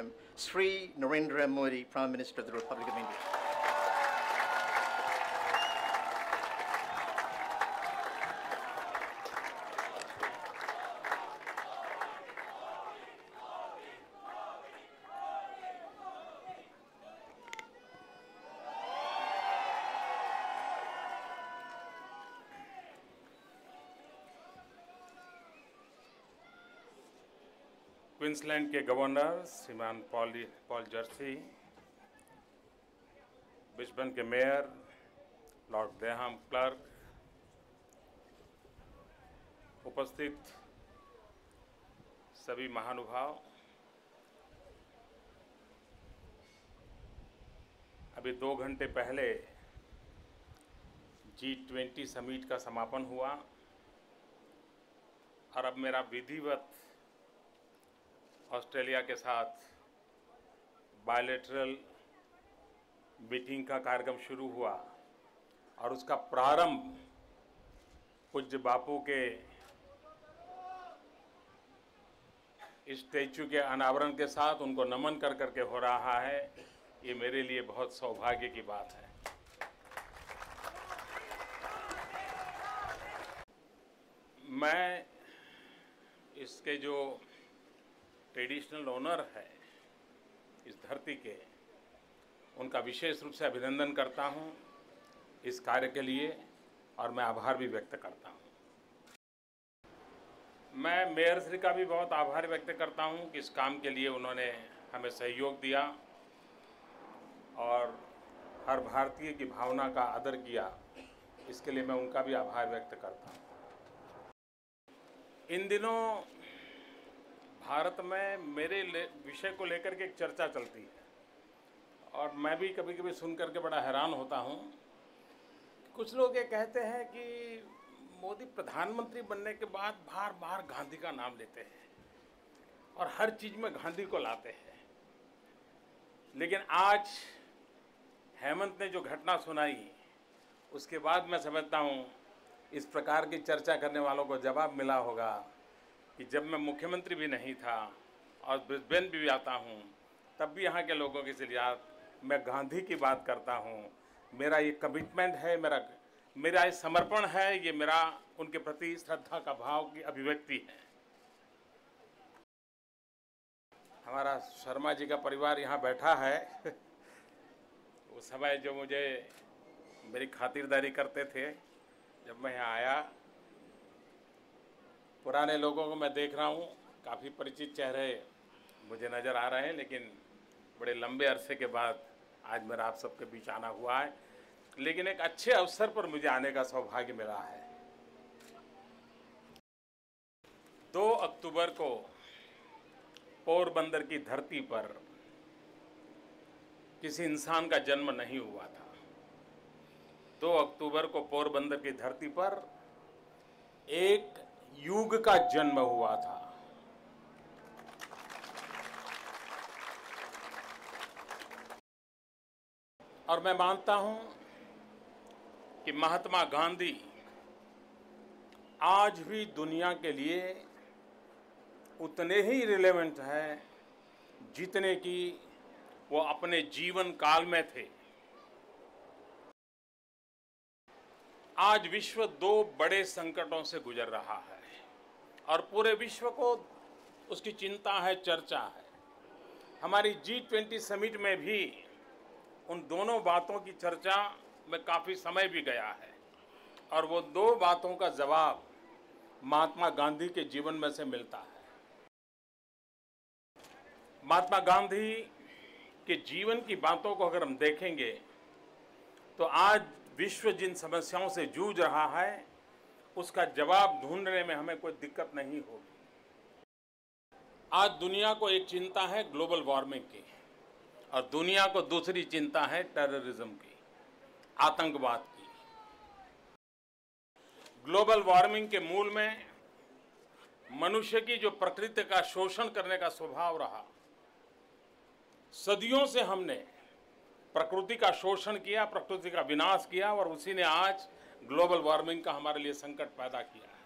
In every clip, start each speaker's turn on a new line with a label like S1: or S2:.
S1: Podium, Sri Narendra Modi, Prime Minister of the Republic of India.
S2: Queensland के governor श्रीमान Paul Jersey, Brisbane के mayor Lord ग्रेहाम Clark, उपस्थित सभी महानुभाव, अभी 2 घंटे पहले G20 समिट का समापन हुआ और अब मेरा विधिवत ऑस्ट्रेलिया के साथ बायलैटरल मीटिंग का कार्यक्रम शुरू हुआ और उसका प्रारंभ पूज्य बापू के स्टैचू के अनावरण के साथ उनको नमन कर करके हो रहा है। ये मेरे लिए बहुत सौभाग्य की बात है। मैं इसके जो ट्रेडिशनल ओनर है इस धरती के, उनका विशेष रूप से अभिनंदन करता हूं इस कार्य के लिए और मैं आभार भी व्यक्त करता हूं। मैं मेयर श्री का भी बहुत आभार व्यक्त करता हूं कि इस काम के लिए उन्होंने हमें सहयोग दिया और हर भारतीय की भावना का आदर किया। इसके लिए मैं उनका भी आभार व्यक्त करता हूं। इन दिनों भारत में मेरे विषय को लेकर के एक चर्चा चलती है और मैं भी कभी कभी सुन करके बड़ा हैरान होता हूँ। कुछ लोग ये कहते हैं कि मोदी प्रधानमंत्री बनने के बाद बार बार गांधी का नाम लेते हैं और हर चीज़ में गांधी को लाते हैं, लेकिन आज हेमंत ने जो घटना सुनाई उसके बाद मैं समझता हूँ इस प्रकार की चर्चा करने वालों को जवाब मिला होगा कि जब मैं मुख्यमंत्री भी नहीं था और ब्रिस्बेन भी आता हूँ तब भी यहाँ के लोगों के लिए मैं गांधी की बात करता हूँ। मेरा ये कमिटमेंट है, मेरा ये समर्पण है, ये मेरा उनके प्रति श्रद्धा का भाव की अभिव्यक्ति है। हमारा शर्मा जी का परिवार यहाँ बैठा है। उस समय जो मुझे मेरी खातिरदारी करते थे जब मैं यहाँ आया, पुराने लोगों को मैं देख रहा हूँ, काफ़ी परिचित चेहरे मुझे नज़र आ रहे हैं, लेकिन बड़े लंबे अरसे के बाद आज मेरा आप सबके बीच आना हुआ है। लेकिन एक अच्छे अवसर पर मुझे आने का सौभाग्य मिला है। 2 अक्टूबर को पोरबंदर की धरती पर किसी इंसान का जन्म नहीं हुआ था। 2 अक्टूबर को पोरबंदर की धरती पर एक युग का जन्म हुआ था। और मैं मानता हूं कि महात्मा गांधी आज भी दुनिया के लिए उतने ही रिलेवेंट हैं जितने कि वो अपने जीवन काल में थे। आज विश्व 2 बड़े संकटों से गुजर रहा है और पूरे विश्व को उसकी चिंता है, चर्चा है। हमारी G20 समिट में भी उन दोनों बातों की चर्चा में काफ़ी समय भी गया है और वो 2 बातों का जवाब महात्मा गांधी के जीवन में से मिलता है। महात्मा गांधी के जीवन की बातों को अगर हम देखेंगे तो आज विश्व जिन समस्याओं से जूझ रहा है उसका जवाब ढूंढने में हमें कोई दिक्कत नहीं होगी। आज दुनिया को एक चिंता है ग्लोबल वार्मिंग की और दुनिया को दूसरी चिंता है टेररिज्म की, आतंकवाद की। ग्लोबल वार्मिंग के मूल में मनुष्य की जो प्रकृति का शोषण करने का स्वभाव रहा, सदियों से हमने प्रकृति का शोषण किया, प्रकृति का विनाश किया और उसी ने आज ग्लोबल वार्मिंग का हमारे लिए संकट पैदा किया है।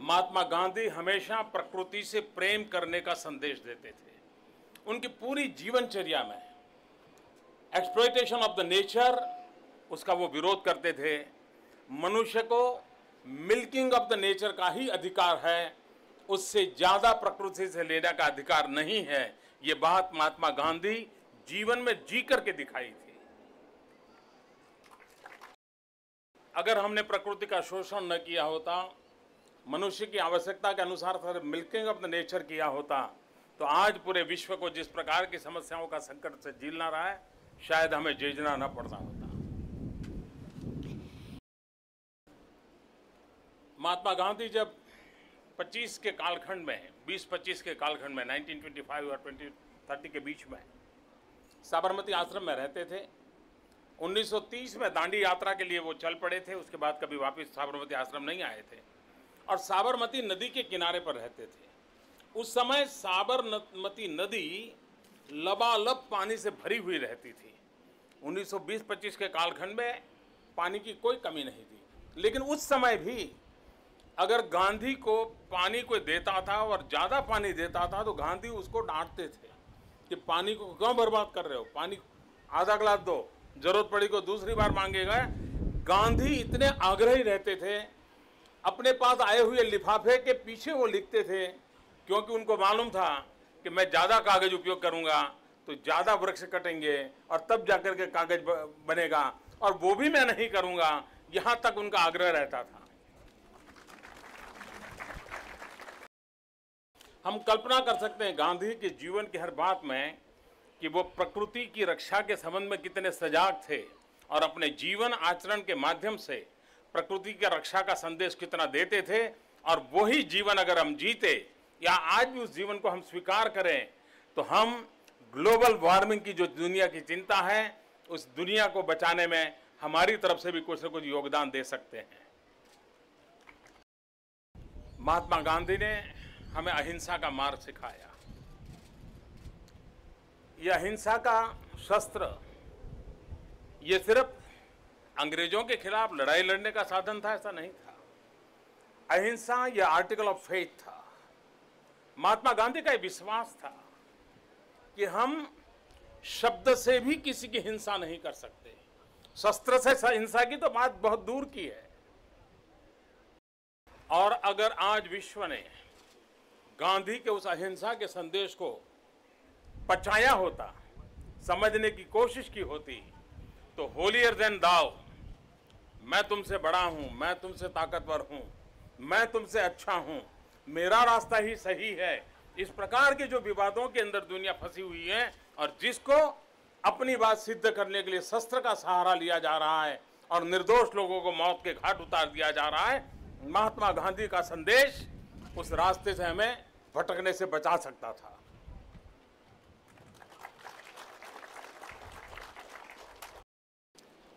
S2: महात्मा गांधी हमेशा प्रकृति से प्रेम करने का संदेश देते थे। उनकी पूरी जीवनचर्या में एक्सप्लॉयटेशन ऑफ द नेचर, उसका वो विरोध करते थे। मनुष्य को मिल्किंग ऑफ द नेचर का ही अधिकार है, उससे ज्यादा प्रकृति से लेने का अधिकार नहीं है। ये बात महात्मा गांधी जीवन में जी करके दिखाई थी। अगर हमने प्रकृति का शोषण न किया होता, मनुष्य की आवश्यकता के अनुसार मिल्किंग ऑफ द नेचर किया होता, तो आज पूरे विश्व को जिस प्रकार की समस्याओं का संकट से झेलना रहा है, शायद हमें जूझना न पड़ता होता। महात्मा गांधी जब 25 के कालखंड में, 20-25 के कालखंड में 1925 और 2030 के बीच में साबरमती आश्रम में रहते थे। 1930 में दांडी यात्रा के लिए वो चल पड़े थे। उसके बाद कभी वापस साबरमती आश्रम नहीं आए थे और साबरमती नदी के किनारे पर रहते थे। उस समय साबरमती नदी लबालब पानी से भरी हुई रहती थी। 1920-25 के कालखंड में पानी की कोई कमी नहीं थी, लेकिन उस समय भी अगर गांधी को पानी कोई देता था और ज़्यादा पानी देता था तो गांधी उसको डांटते थे कि पानी को क्यों बर्बाद कर रहे हो, पानी आधा गिलास दो, जरूरत पड़ी को दूसरी बार मांगेगा। गांधी इतने आग्रही रहते थे, अपने पास आए हुए लिफाफे के पीछे वो लिखते थे, क्योंकि उनको मालूम था कि मैं ज़्यादा कागज उपयोग करूंगा तो ज़्यादा वृक्ष कटेंगे और तब जाकर के कागज बनेगा, और वो भी मैं नहीं करूंगा। यहाँ तक उनका आग्रह रहता था। हम कल्पना कर सकते हैं गांधी के जीवन की हर बात में कि वो प्रकृति की रक्षा के संबंध में कितने सजाग थे और अपने जीवन आचरण के माध्यम से प्रकृति की रक्षा का संदेश कितना देते थे। और वही जीवन अगर हम जीते या आज भी उस जीवन को हम स्वीकार करें तो हम ग्लोबल वार्मिंग की जो दुनिया की चिंता है, उस दुनिया को बचाने में हमारी तरफ से भी कुछ न कुछ योगदान दे सकते हैं। महात्मा गांधी ने हमें अहिंसा का मार्ग सिखाया। यह अहिंसा का शस्त्र ये सिर्फ अंग्रेजों के खिलाफ लड़ाई लड़ने का साधन था, ऐसा नहीं था। अहिंसा यह आर्टिकल ऑफ फेथ था। महात्मा गांधी का यह विश्वास था कि हम शब्द से भी किसी की हिंसा नहीं कर सकते, शस्त्र से हिंसा की तो बात बहुत दूर की है। और अगर आज विश्व ने गांधी के उस अहिंसा के संदेश को पचाया होता, समझने की कोशिश की होती, तो होलियर देन दाओ, मैं तुमसे बड़ा हूं, मैं तुमसे ताकतवर हूं, मैं तुमसे अच्छा हूं, मेरा रास्ता ही सही है, इस प्रकार के जो विवादों के अंदर दुनिया फंसी हुई है और जिसको अपनी बात सिद्ध करने के लिए शस्त्र का सहारा लिया जा रहा है और निर्दोष लोगों को मौत के घाट उतार दिया जा रहा है, महात्मा गांधी का संदेश उस रास्ते से हमें भटकने से बचा सकता था।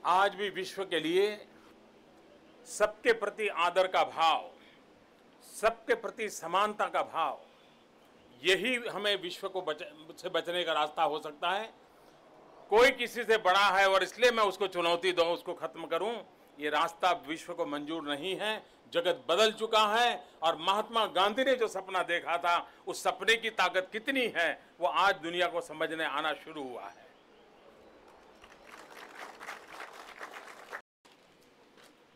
S2: आज भी विश्व के लिए सबके प्रति आदर का भाव, सबके प्रति समानता का भाव, यही हमें विश्व को से बचने का रास्ता हो सकता है। कोई किसी से बड़ा है और इसलिए मैं उसको चुनौती दूं, उसको खत्म करूं, ये रास्ता विश्व को मंजूर नहीं है। जगत बदल चुका है और महात्मा गांधी ने जो सपना देखा था, उस सपने की ताकत कितनी है वो आज दुनिया को समझने आना शुरू हुआ है।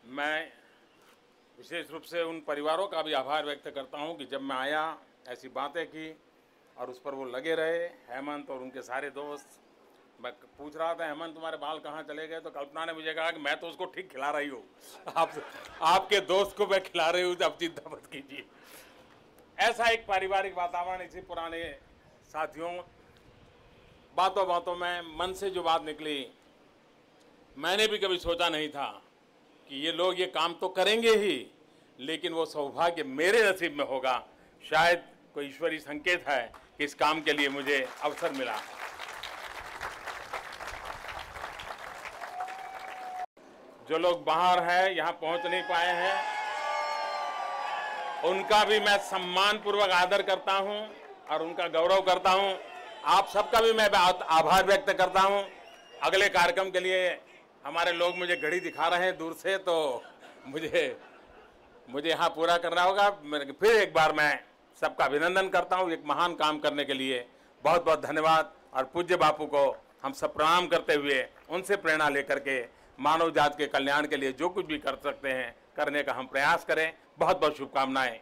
S2: मैं विशेष रूप से उन परिवारों का भी आभार व्यक्त करता हूं कि जब मैं आया ऐसी बातें की और उस पर वो लगे रहे। हेमंत और उनके सारे दोस्त, मैं पूछ रहा था हेमंत तुम्हारे बाल कहाँ चले गए, तो कल्पना ने मुझे कहा कि मैं तो उसको ठीक खिला रही हूँ, आपके दोस्त को मैं खिला रही हूँ, अब चिंता मत कीजिए। ऐसा एक पारिवारिक वातावरण, इसी पुराने साथियों, बातों बातों में मन से जो बात निकली, मैंने भी कभी सोचा नहीं था कि ये लोग ये काम तो करेंगे ही, लेकिन वो सौभाग्य मेरे नसीब में होगा। शायद कोई ईश्वरीय संकेत है कि इस काम के लिए मुझे अवसर मिला है। जो लोग बाहर हैं, यहाँ पहुंच नहीं पाए हैं, उनका भी मैं सम्मानपूर्वक आदर करता हूं और उनका गौरव करता हूं। आप सबका भी मैं आभार व्यक्त करता हूं। अगले कार्यक्रम के लिए हमारे लोग मुझे घड़ी दिखा रहे हैं दूर से, तो मुझे मुझे यहाँ पूरा करना होगा। फिर एक बार मैं सबका अभिनंदन करता हूँ एक महान काम करने के लिए। बहुत बहुत धन्यवाद। और पूज्य बापू को हम सब प्रणाम करते हुए उनसे प्रेरणा लेकर के मानव जाति के कल्याण के लिए जो कुछ भी कर सकते हैं करने का हम प्रयास करें। बहुत बहुत शुभकामनाएं।